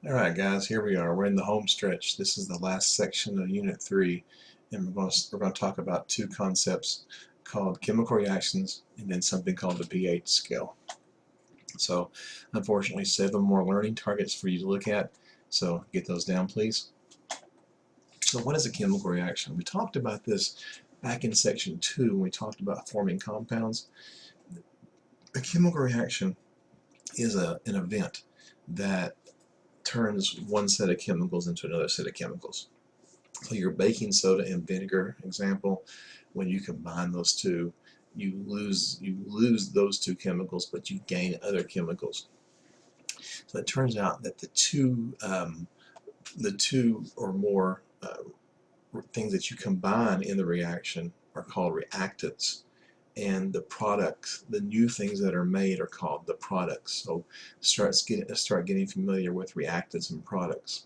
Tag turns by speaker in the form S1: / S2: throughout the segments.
S1: Alright guys, here we are. We're in the home stretch. This is the last section of Unit 3, and we're going to talk about two concepts called chemical reactions and then something called the pH scale. So unfortunately 7 more learning targets for you to look at, so get those down please. So what is a chemical reaction? We talked about this back in section 2 when we talked about forming compounds. A chemical reaction is an event that turns one set of chemicals into another set of chemicals. So your baking soda and vinegar example, when you combine those two, you lose those two chemicals, but you gain other chemicals. So it turns out that the two or more things that you combine in the reaction are called reactants, and the products, the new things that are made, are called the products. So start getting familiar with reactants and products.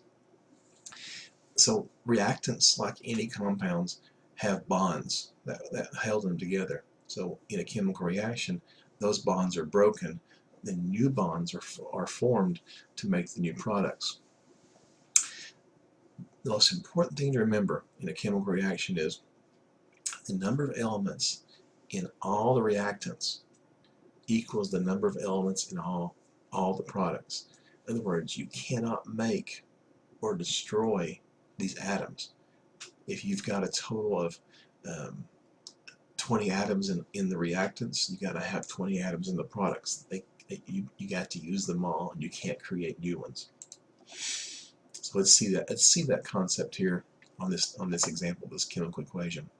S1: So reactants, like any compounds, have bonds that held them together. So in a chemical reaction, those bonds are broken, then new bonds are formed to make the new products. The most important thing to remember in a chemical reaction is the number of elements in all the reactants equals the number of elements in all the products. In other words, you cannot make or destroy these atoms. If you've got a total of 20 atoms in the reactants, you got to have 20 atoms in the products. You got to use them all, and you can't create new ones. So let's see that concept here on this example, this chemical equation.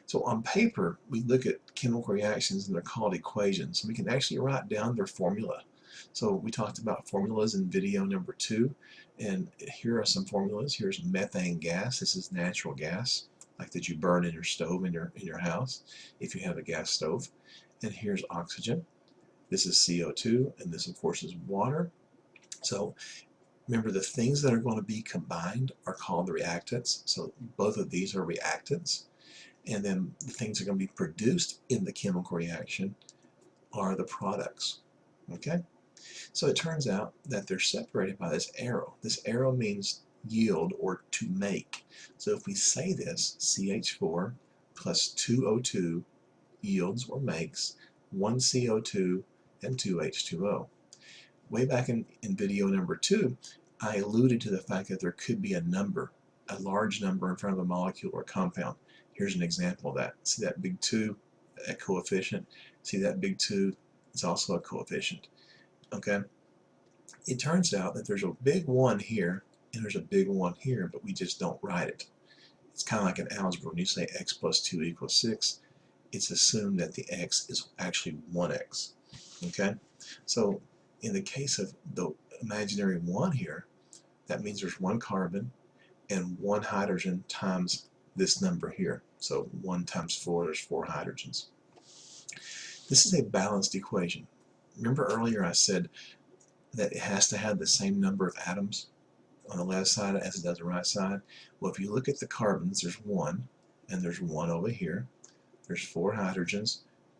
S1: So on paper, we look at chemical reactions and they're called equations. So we can actually write down their formula. So we talked about formulas in video number 2, and here are some formulas. Here's methane gas. This is natural gas, like that you burn in your stove in your house if you have a gas stove. And here's oxygen. This is CO2, and this of course is water. So remember, the things that are going to be combined are called the reactants. So both of these are reactants. And then the things that are going to be produced in the chemical reaction are the products. Okay? So it turns out that they're separated by this arrow. This arrow means yield or to make. So if we say this, CH4 plus 2 O2 yields or makes 1 CO2 and 2 H2O. Way back in video number 2, I alluded to the fact that there could be a number, a large number in front of a molecule or compound. Here's an example of that. See that big 2, a coefficient? See that big 2? It's also a coefficient. Okay? It turns out that there's a big 1 here and there's a big 1 here, but we just don't write it. It's kind of like an algebra. When you say x plus 2 equals 6, it's assumed that the x is actually 1x. Okay? So in the case of the imaginary 1 here, that means there's 1 carbon and 1 hydrogen times this number here. So 1 times 4, there's 4 hydrogens. This is a balanced equation. Remember earlier I said that it has to have the same number of atoms on the left side as it does the right side? Well, if you look at the carbons, there's 1, and there's 1 over here. There's 4 hydrogens.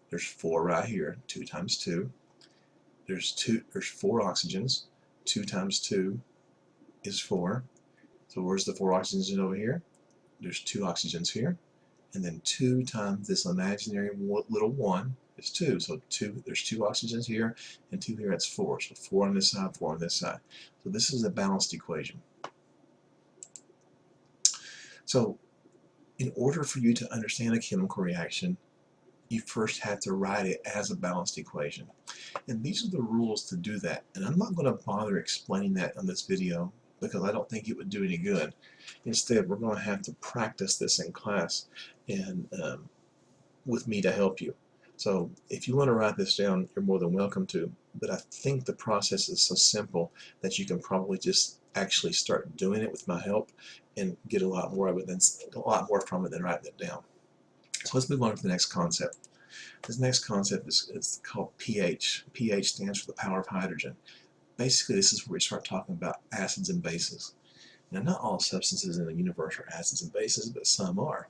S1: There's 4 right here, 2 times 2. There's 4 oxygens. 2 times 2 is 4. So where's the 4 oxygens over here? There's 2 oxygens here, and then 2 times this imaginary little 1 is 2. So there's 2 oxygens here, and 2 here, that's 4. So 4 on this side, 4 on this side. So this is a balanced equation. So in order for you to understand a chemical reaction, you first have to write it as a balanced equation. And these are the rules to do that. And I'm not going to bother explaining that on this video because I don't think it would do any good. Instead, we're going to have to practice this in class and with me to help you. So if you want to write this down, you're more than welcome to, but I think the process is so simple that you can probably just actually start doing it with my help and get a lot more from it than writing it down. So let's move on to the next concept. This next concept is called pH. pH stands for the power of hydrogen. Basically, this is where we start talking about acids and bases. Now, not all substances in the universe are acids and bases, but some are.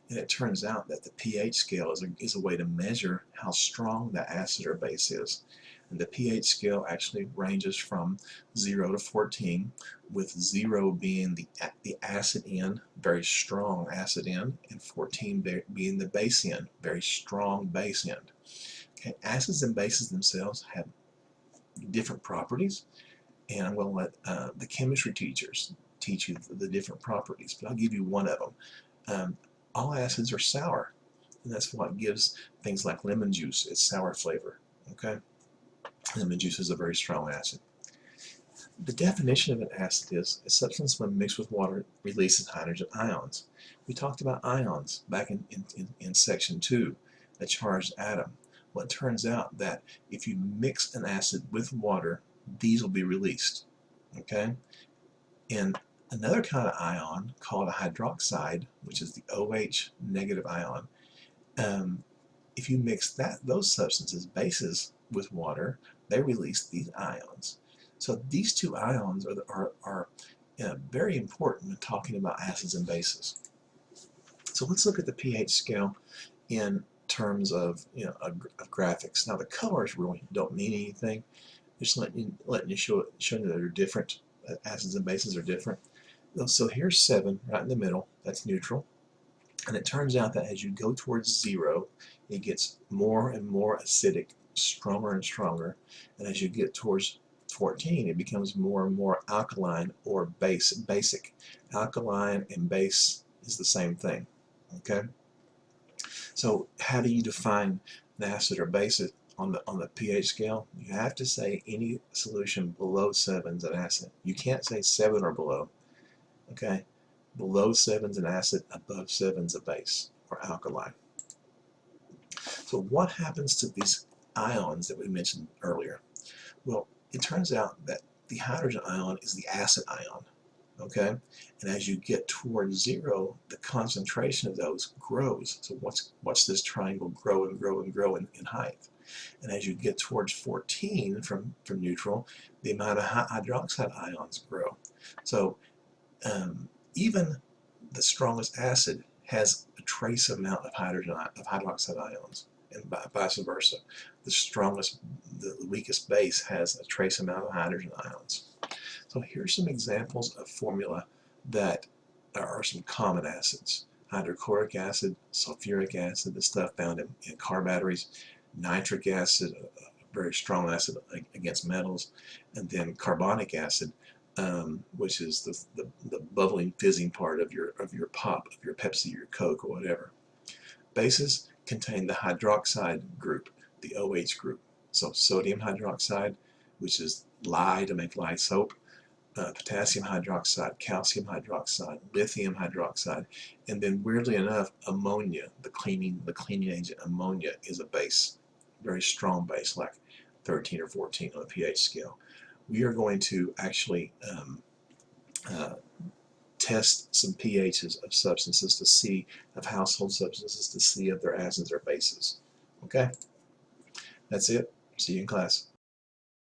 S1: And it turns out that the pH scale is a way to measure how strong the acid or base is. And the pH scale actually ranges from 0 to 14, with 0 being the acid end, very strong acid end, and 14 being the base end, very strong base end. Okay, acids and bases themselves have different properties, and I'm going to let the chemistry teachers teach you the different properties, but I'll give you one of them. All acids are sour, and that's what gives things like lemon juice its sour flavor. Okay, lemon juice is a very strong acid. The definition of an acid is a substance when mixed with water releases hydrogen ions. We talked about ions back in section 2, a charged atom. Well, it turns out that if you mix an acid with water, these will be released. Okay, and another kind of ion called a hydroxide, which is the OH negative ion, if you mix those substances, bases, with water, they release these ions. So these two ions are very important when talking about acids and bases. So let's look at the pH scale in terms of of graphics. Now the colors really don't mean anything. Just letting you show that they're different. Acids and bases are different. So here's 7 right in the middle. That's neutral. And it turns out that as you go towards 0, it gets more and more acidic, stronger and stronger. And as you get towards 14, it becomes more and more alkaline or basic. Alkaline and base is the same thing. Okay. So how do you define an acid or base on the pH scale? You have to say any solution below 7 is an acid. You can't say 7 or below. Okay. Below 7 is an acid, above 7 is a base or alkaline. So what happens to these ions that we mentioned earlier? Well, it turns out that the hydrogen ion is the acid ion. Okay, and as you get towards 0, the concentration of those grows. So watch this triangle grow and grow and grow in height. And as you get towards 14 from neutral, the amount of hydroxide ions grow. So even the strongest acid has a trace amount of hydroxide ions, and vice versa. The weakest base has a trace amount of hydrogen ions. So here's some examples of formula that are some common acids. Hydrochloric acid, sulfuric acid, the stuff found in car batteries, nitric acid, a very strong acid against metals, and then carbonic acid, which is the bubbling, fizzing part of your pop, of your Pepsi, your Coke, or whatever. Bases contain the hydroxide group, the OH group. So sodium hydroxide, which is lye to make lye soap, potassium hydroxide, calcium hydroxide, lithium hydroxide, and then weirdly enough, ammonia, the cleaning agent ammonia, is a base, very strong base, like 13 or 14 on the pH scale. We are going to actually test some pHs of substances to see, of household substances, to see if they're acids or bases. Okay, that's it. See you in class.